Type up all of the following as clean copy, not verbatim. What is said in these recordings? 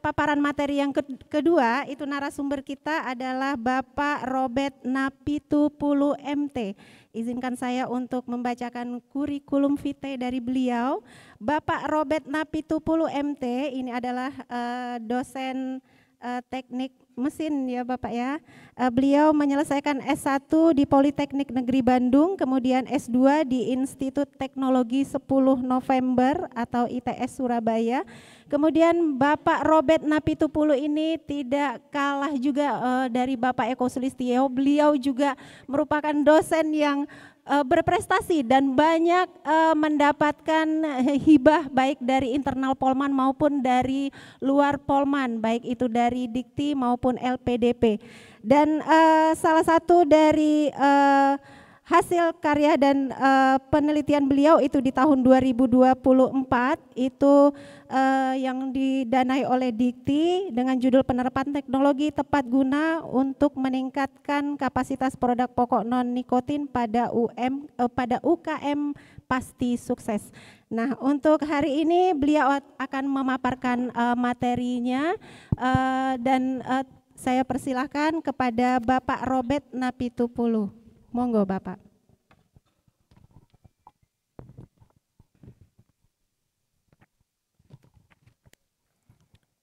paparan materi yang kedua, itu narasumber kita adalah Bapak Robert Napitupulu MT. Izinkan saya untuk membacakan kurikulum vitae dari beliau. Bapak Robert Napitupulu MT ini adalah dosen teknik mesin ya Bapak ya. Beliau menyelesaikan S1 di Politeknik Negeri Bandung, kemudian S2 di Institut Teknologi 10 November atau ITS Surabaya. Kemudian Bapak Robert Napitupulu ini tidak kalah juga dari Bapak Eko Sulistyo. Beliau juga merupakan dosen yang berprestasi dan banyak mendapatkan hibah baik dari internal Polman maupun dari luar Polman, baik itu dari Dikti maupun LPDP. Dan salah satu dari hasil karya dan penelitian beliau itu di tahun 2024 itu yang didanai oleh Dikti dengan judul penerapan teknologi tepat guna untuk meningkatkan kapasitas produk pokok non nikotin pada UKM pasti sukses. Nah, untuk hari ini beliau akan memaparkan materinya dan saya persilahkan kepada Bapak Robert Napitupulu. Monggo Bapak.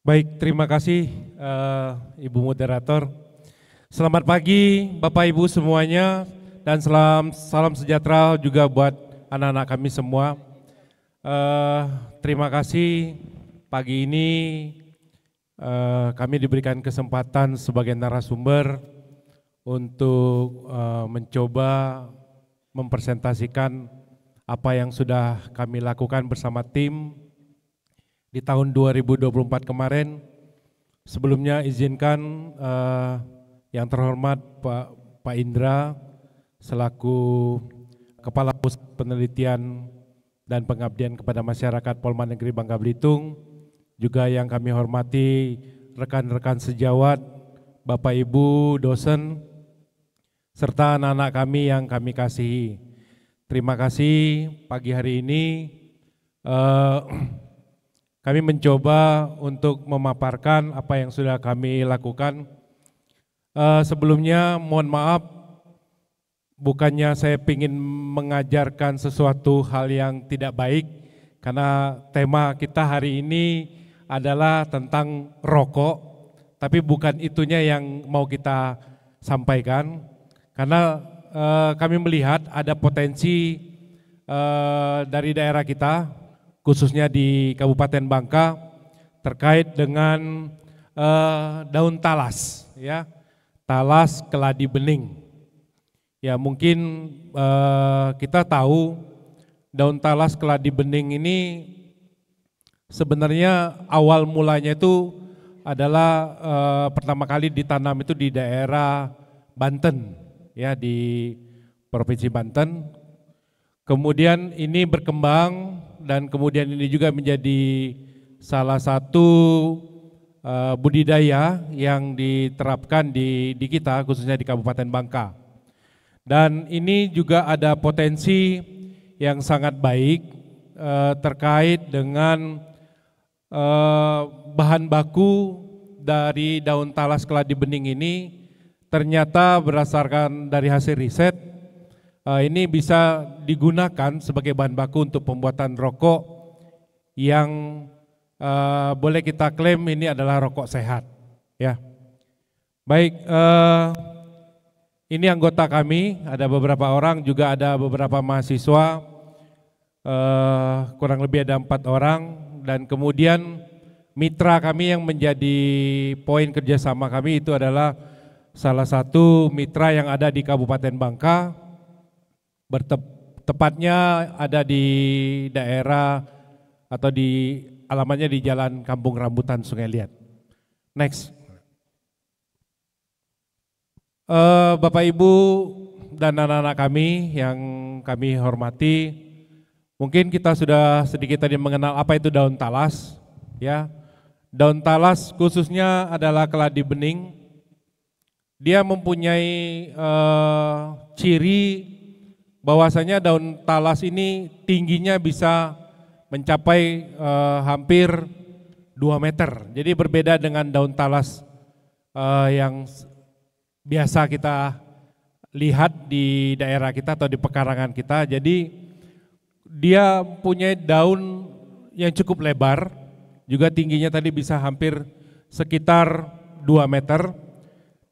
Baik, terima kasih Ibu Moderator. Selamat pagi Bapak Ibu semuanya dan salam sejahtera juga buat anak-anak kami semua. Terima kasih pagi ini kami diberikan kesempatan sebagai narasumber untuk mencoba mempresentasikan apa yang sudah kami lakukan bersama tim di tahun 2024 kemarin. Sebelumnya izinkan yang terhormat Pak Indra selaku Kepala Pusat Penelitian dan Pengabdian kepada Masyarakat Polman Negeri Bangka Belitung, juga yang kami hormati rekan-rekan sejawat, Bapak Ibu dosen, serta anak-anak kami yang kami kasihi. Terima kasih pagi hari ini kami mencoba untuk memaparkan apa yang sudah kami lakukan. Sebelumnya mohon maaf, bukannya saya ingin mengajarkan sesuatu hal yang tidak baik, karena tema kita hari ini adalah tentang rokok, tapi bukan itunya yang mau kita sampaikan. Karena kami melihat ada potensi dari daerah kita, khususnya di Kabupaten Bangka, terkait dengan daun talas, ya, talas keladi bening. Ya mungkin kita tahu daun talas keladi bening ini sebenarnya awal mulanya itu adalah pertama kali ditanam itu di daerah Banten, ya, di Provinsi Banten. Kemudian ini berkembang dan kemudian ini juga menjadi salah satu budidaya yang diterapkan di kita, khususnya di Kabupaten Bangka. Dan ini juga ada potensi yang sangat baik terkait dengan bahan baku dari daun talas keladi bening ini. Ternyata berdasarkan dari hasil riset, ini bisa digunakan sebagai bahan baku untuk pembuatan rokok yang boleh kita klaim ini adalah rokok sehat, ya. Baik, ini anggota kami, ada beberapa orang, juga ada beberapa mahasiswa, kurang lebih ada 4 orang, dan kemudian mitra kami yang menjadi poin kerjasama kami itu adalah salah satu mitra yang ada di Kabupaten Bangka, tepatnya ada di daerah atau di alamannya di Jalan Kampung Rambutan Sungai Liat. Next. Bapak Ibu dan anak-anak kami yang kami hormati, mungkin kita sudah sedikit tadi mengenal apa itu daun talas, ya. Daun talas khususnya adalah keladi bening. Dia mempunyai ciri bahwasanya daun talas ini tingginya bisa mencapai hampir 2 meter. Jadi berbeda dengan daun talas yang biasa kita lihat di daerah kita atau di pekarangan kita. Jadi dia punya daun yang cukup lebar, juga tingginya tadi bisa hampir sekitar 2 meter.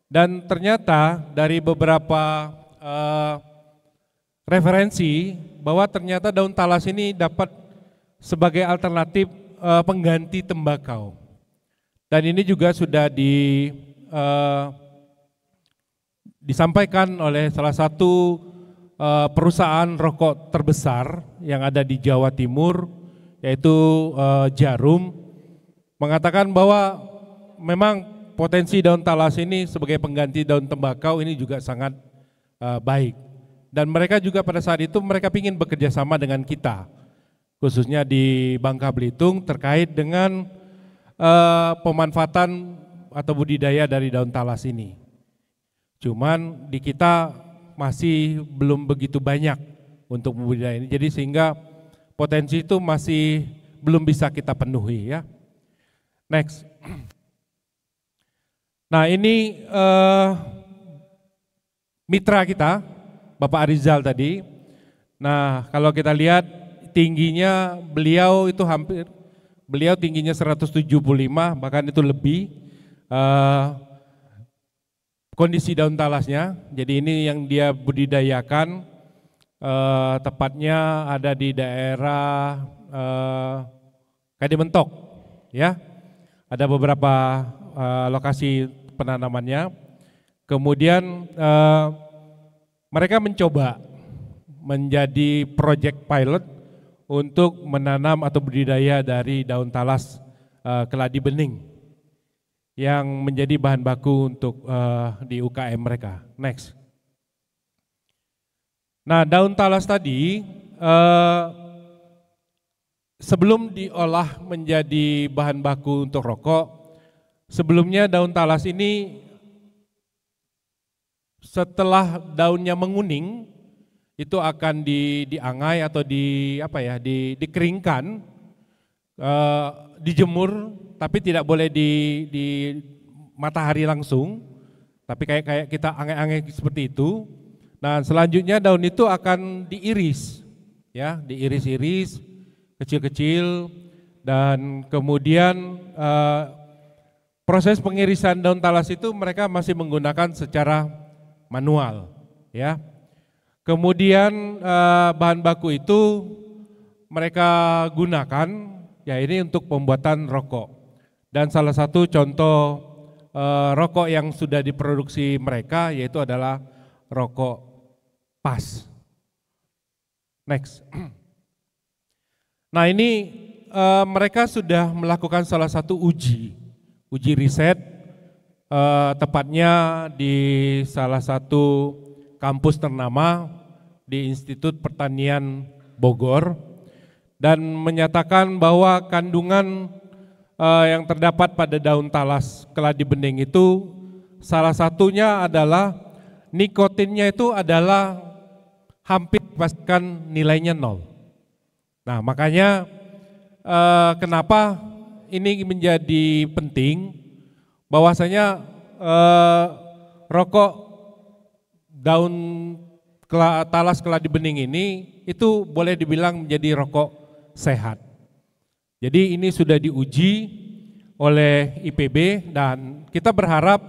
Dan ternyata dari beberapa referensi bahwa ternyata daun talas ini dapat sebagai alternatif pengganti tembakau. Dan ini juga sudah disampaikan oleh salah satu perusahaan rokok terbesar yang ada di Jawa Timur, yaitu Jarum, mengatakan bahwa memang potensi daun talas ini sebagai pengganti daun tembakau ini juga sangat baik. Dan mereka juga pada saat itu mereka ingin bekerja sama dengan kita, khususnya di Bangka Belitung terkait dengan pemanfaatan atau budidaya dari daun talas ini. Cuman di kita masih belum begitu banyak untuk budidaya ini, jadi sehingga potensi itu masih belum bisa kita penuhi ya. Next. Nah ini mitra kita, Bapak Arizal tadi. Nah kalau kita lihat tingginya beliau itu beliau tingginya 175 bahkan itu lebih kondisi daun talasnya. Jadi ini yang dia budidayakan, tepatnya ada di daerah Kadimentok ya. Ada beberapa lokasi penanamannya. Kemudian mereka mencoba menjadi project pilot untuk menanam atau budidaya dari daun talas keladi bening yang menjadi bahan baku untuk di UKM mereka. Next. Nah, daun talas tadi sebelum diolah menjadi bahan baku untuk rokok, sebelumnya daun talas ini setelah daunnya menguning itu akan diangai atau dikeringkan, dijemur, tapi tidak boleh di matahari langsung, tapi kayak kita angai-angai seperti itu. Nah selanjutnya daun itu akan diiris, ya, diiris-iris kecil-kecil, dan kemudian proses pengirisan daun talas itu mereka masih menggunakan secara manual, ya. Kemudian bahan baku itu mereka gunakan, ya ini untuk pembuatan rokok. Dan salah satu contoh rokok yang sudah diproduksi mereka yaitu adalah rokok PAS. Next. Nah ini mereka sudah melakukan salah satu uji riset, tepatnya di salah satu kampus ternama di Institut Pertanian Bogor, dan menyatakan bahwa kandungan yang terdapat pada daun talas keladi bening itu salah satunya adalah nikotinnya itu adalah hampir pastikan nilainya 0. Nah makanya kenapa ini menjadi penting, bahwasanya rokok daun talas keladi bening ini itu boleh dibilang menjadi rokok sehat. Jadi ini sudah diuji oleh IPB dan kita berharap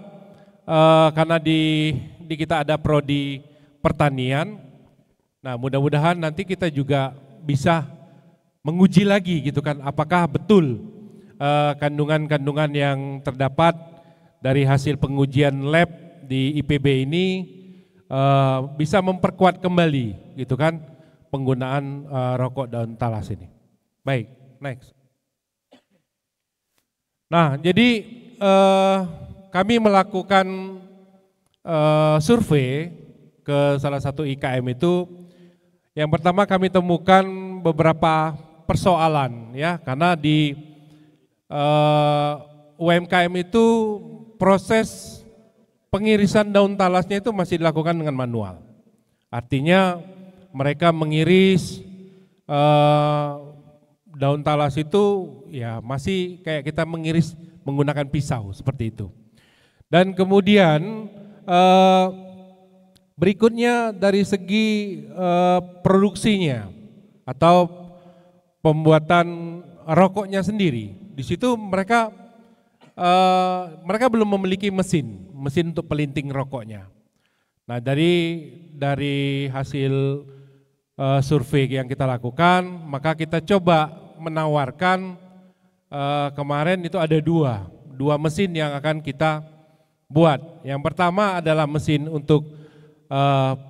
karena di kita ada prodi pertanian, nah mudah-mudahan nanti kita juga bisa menguji lagi gitu kan, apakah betul kandungan-kandungan yang terdapat dari hasil pengujian lab di IPB ini bisa memperkuat kembali gitu kan penggunaan rokok daun talas ini. Baik, next. Nah, jadi kami melakukan survei ke salah satu IKM itu. Yang pertama kami temukan beberapa persoalan ya, karena di UMKM itu proses pengirisan daun talasnya itu masih dilakukan dengan manual. Artinya mereka mengiris daun talas itu ya masih kayak kita mengiris menggunakan pisau seperti itu. Dan kemudian berikutnya dari segi produksinya atau pembuatan rokoknya sendiri, di situ mereka belum memiliki mesin untuk pelinting rokoknya. Nah dari hasil survei yang kita lakukan, maka kita coba menawarkan kemarin itu ada dua mesin yang akan kita buat. Yang pertama adalah mesin untuk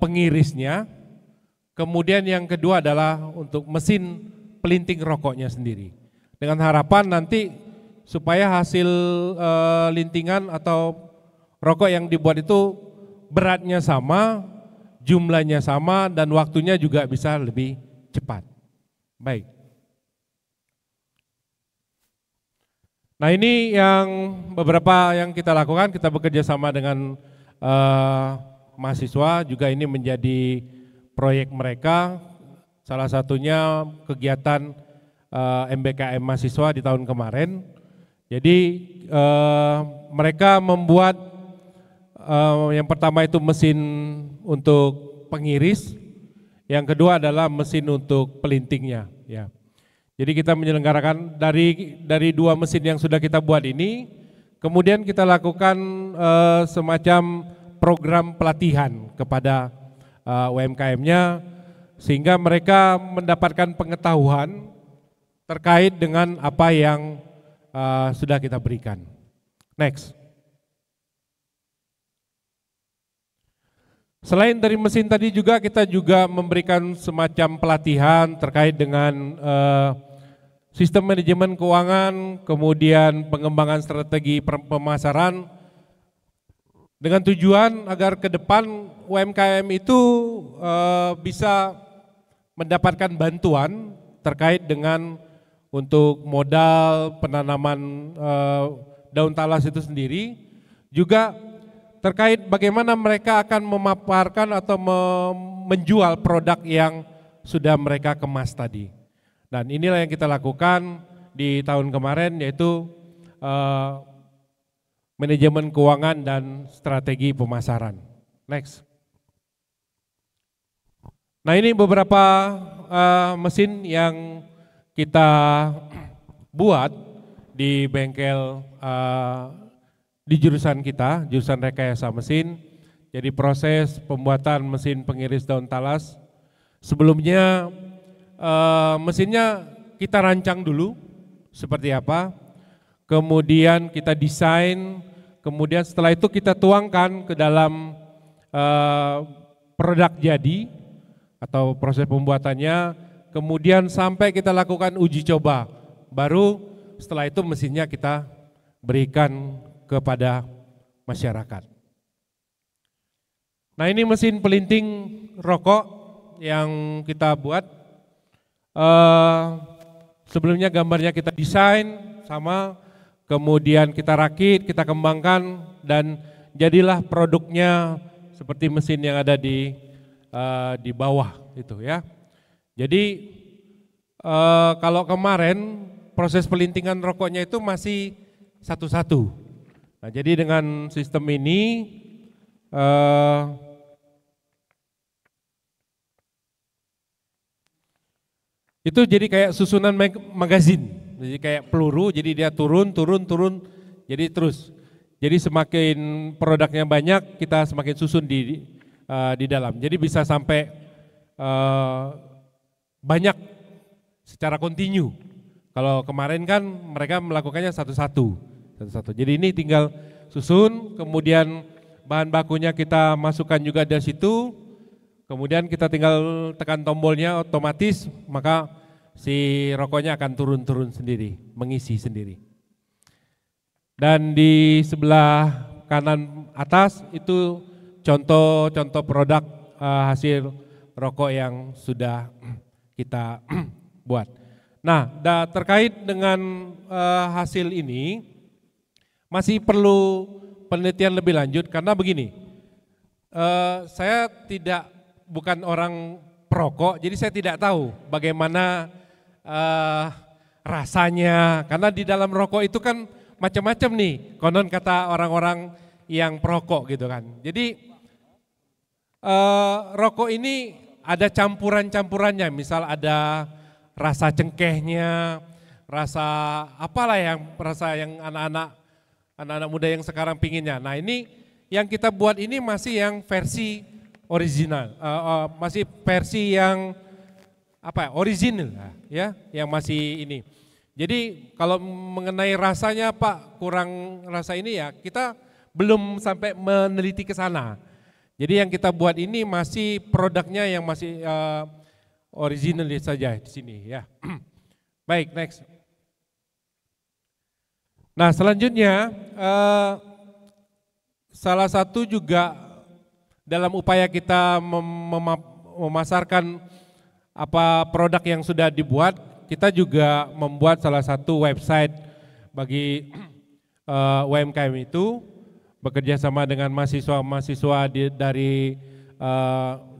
pengirisnya, kemudian yang kedua adalah untuk mesin pelinting rokoknya sendiri. Dengan harapan nanti supaya hasil lintingan atau rokok yang dibuat itu beratnya sama, jumlahnya sama, dan waktunya juga bisa lebih cepat. Baik. Nah ini yang beberapa yang kita lakukan, kita bekerja sama dengan mahasiswa, juga ini menjadi proyek mereka, salah satunya kegiatan MBKM mahasiswa di tahun kemarin. Jadi mereka membuat yang pertama itu mesin untuk pengiris, yang kedua adalah mesin untuk pelintingnya. Ya. Jadi kita menyelenggarakan dari dua mesin yang sudah kita buat ini, kemudian kita lakukan semacam program pelatihan kepada UMKM-nya, sehingga mereka mendapatkan pengetahuan terkait dengan apa yang sudah kita berikan. Next. Selain dari mesin tadi juga kita juga memberikan semacam pelatihan terkait dengan sistem manajemen keuangan, kemudian pengembangan strategi pemasaran, dengan tujuan agar ke depan UMKM itu bisa mendapatkan bantuan terkait dengan untuk modal penanaman daun talas itu sendiri, juga terkait bagaimana mereka akan memaparkan atau menjual produk yang sudah mereka kemas tadi. Dan inilah yang kita lakukan di tahun kemarin, yaitu manajemen keuangan dan strategi pemasaran. Next. Nah ini beberapa mesin yang kita buat di bengkel di jurusan kita, jurusan rekayasa mesin. Jadi proses pembuatan mesin pengiris daun talas, sebelumnya mesinnya kita rancang dulu seperti apa, kemudian kita desain, kemudian setelah itu kita tuangkan ke dalam produk jadi atau proses pembuatannya, kemudian sampai kita lakukan uji coba, baru setelah itu mesinnya kita berikan kepada masyarakat. Nah ini mesin pelinting rokok yang kita buat. Sebelumnya gambarnya kita desain sama, kemudian kita rakit, kita kembangkan, dan jadilah produknya seperti mesin yang ada di bawah itu ya. Jadi kalau kemarin proses pelintingan rokoknya itu masih satu-satu. Nah, jadi dengan sistem ini itu jadi kayak susunan magazin, jadi kayak peluru, jadi dia turun, jadi terus. Jadi semakin produknya banyak, kita semakin susun di dalam. Jadi bisa sampai banyak secara kontinu. Kalau kemarin kan mereka melakukannya satu-satu. Jadi ini tinggal susun, kemudian bahan bakunya kita masukkan juga dari situ, kemudian kita tinggal tekan tombolnya, otomatis maka si rokoknya akan turun sendiri, mengisi sendiri. Dan di sebelah kanan atas itu contoh produk hasil rokok yang sudah kita buat. Nah, terkait dengan hasil ini masih perlu penelitian lebih lanjut, karena begini, saya bukan orang perokok, jadi saya tidak tahu bagaimana rasanya, karena di dalam rokok itu kan macam-macam nih, konon kata orang-orang yang perokok gitu kan. Jadi rokok ini ada campuran-campurannya, misal ada rasa cengkehnya, rasa apalah rasa yang anak-anak muda yang sekarang pinginnya. Nah ini yang kita buat ini masih yang versi original, masih versi yang original ya, yang masih ini. Jadi kalau mengenai rasanya Pak kurang rasa ini ya, kita belum sampai meneliti ke sana. Jadi yang kita buat ini masih produknya yang masih original saja di sini ya. Baik, next. Nah selanjutnya salah satu juga dalam upaya kita memasarkan produk yang sudah dibuat, kita juga membuat salah satu website bagi UMKM itu, bekerja sama dengan mahasiswa-mahasiswa dari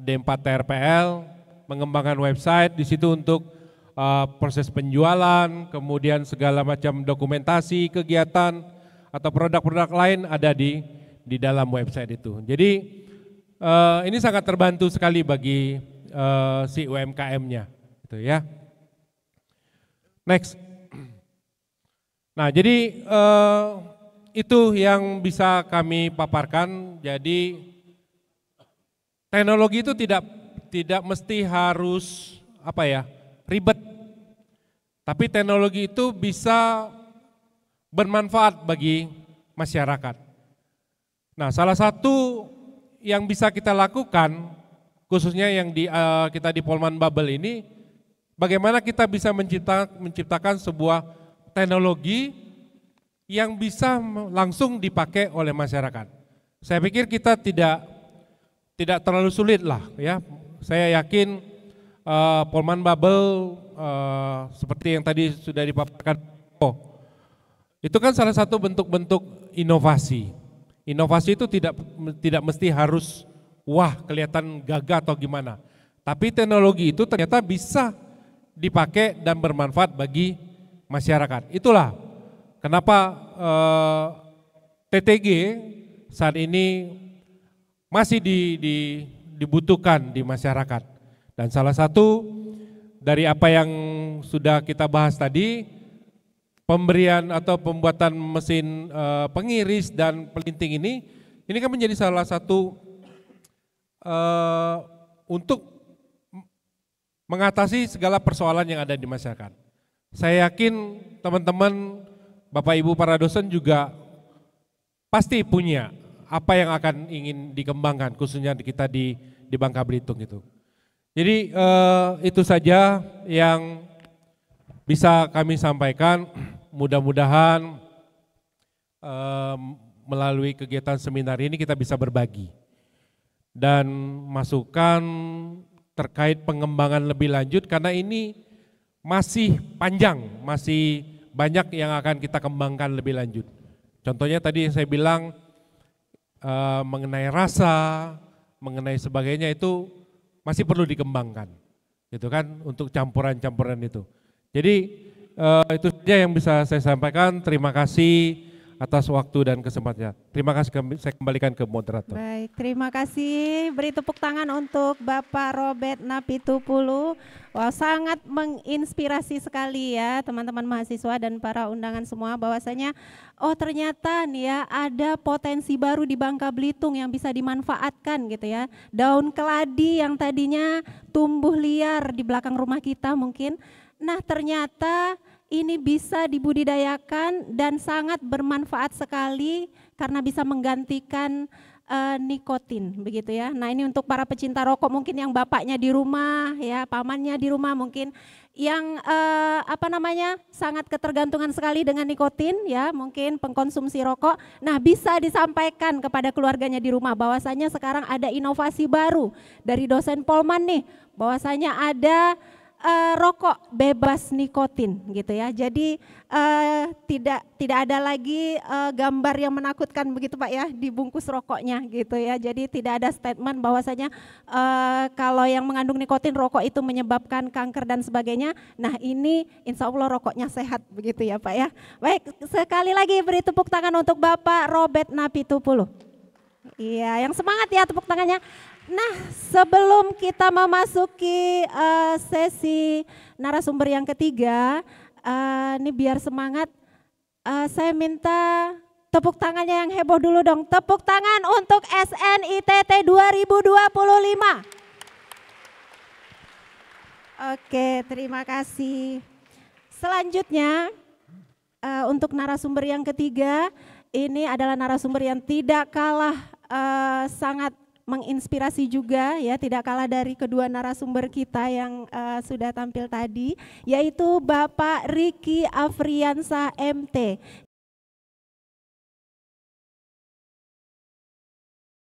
D4 TRPL, mengembangkan website di situ untuk proses penjualan, kemudian segala macam dokumentasi, kegiatan atau produk-produk lain ada di dalam website itu. Jadi ini sangat terbantu sekali bagi si UMKM-nya, gitu ya. Next. Nah, jadi itu yang bisa kami paparkan. Jadi teknologi itu tidak mesti harus ribet. Tapi teknologi itu bisa bermanfaat bagi masyarakat. Nah, salah satu yang bisa kita lakukan, khususnya yang kita di Polman Bubble ini, bagaimana kita bisa menciptakan sebuah teknologi yang bisa langsung dipakai oleh masyarakat. Saya pikir kita tidak terlalu sulit lah ya. Saya yakin Polman Bubble seperti yang tadi sudah dipaparkan, itu kan salah satu bentuk-bentuk inovasi. Inovasi itu tidak mesti harus kelihatan gagah atau gimana. Tapi teknologi itu ternyata bisa dipakai dan bermanfaat bagi masyarakat. Itulah kenapa TTG saat ini masih dibutuhkan di masyarakat. Dan salah satu dari apa yang sudah kita bahas tadi, pemberian atau pembuatan mesin pengiris dan pelinting ini kan menjadi salah satu untuk mengatasi segala persoalan yang ada di masyarakat. Saya yakin teman-teman, Bapak Ibu para dosen juga pasti punya apa yang akan ingin dikembangkan, khususnya kita di Bangka Belitung itu. Jadi itu saja yang bisa kami sampaikan. Mudah-mudahan melalui kegiatan seminar ini kita bisa berbagi dan masukan terkait pengembangan lebih lanjut, karena ini masih panjang, masih banyak yang akan kita kembangkan lebih lanjut. Contohnya tadi yang saya bilang mengenai rasa, mengenai sebagainya itu masih perlu dikembangkan, gitu kan, untuk campuran-campuran itu. Jadi itu saja yang bisa saya sampaikan. Terima kasih atas waktu dan kesempatannya. Terima kasih, saya kembalikan ke moderator. Baik, terima kasih. Beri tepuk tangan untuk Bapak Robert Napitupulu. Wow, sangat menginspirasi sekali ya teman-teman mahasiswa dan para undangan semua, bahwasanya ternyata nih ya ada potensi baru di Bangka Belitung yang bisa dimanfaatkan gitu ya. Daun keladi yang tadinya tumbuh liar di belakang rumah kita mungkin, nah ternyata ini bisa dibudidayakan dan sangat bermanfaat sekali karena bisa menggantikan nikotin begitu ya. Nah ini untuk para pecinta rokok mungkin yang bapaknya di rumah ya, pamannya di rumah mungkin yang sangat ketergantungan sekali dengan nikotin ya, mungkin pengkonsumsi rokok. Nah bisa disampaikan kepada keluarganya di rumah bahwasanya sekarang ada inovasi baru dari dosen Polman nih, bahwasanya ada rokok bebas nikotin gitu ya. Jadi tidak ada lagi gambar yang menakutkan begitu Pak ya di bungkus rokoknya gitu ya. Jadi tidak ada statement bahwasanya kalau yang mengandung nikotin rokok itu menyebabkan kanker dan sebagainya. Nah ini insya Allah rokoknya sehat begitu ya Pak ya. Baik, sekali lagi beri tepuk tangan untuk Bapak Robert Napitupulu. Iya, yang semangat ya tepuk tangannya. Nah, sebelum kita memasuki sesi narasumber yang ketiga, ini biar semangat, saya minta tepuk tangannya yang heboh dulu dong. Tepuk tangan untuk SNITT 2025. Oke, terima kasih. Selanjutnya, untuk narasumber yang ketiga, ini adalah narasumber yang tidak kalah sangat menginspirasi juga ya, tidak kalah dari kedua narasumber kita yang sudah tampil tadi, yaitu Bapak Riki Afriansah MT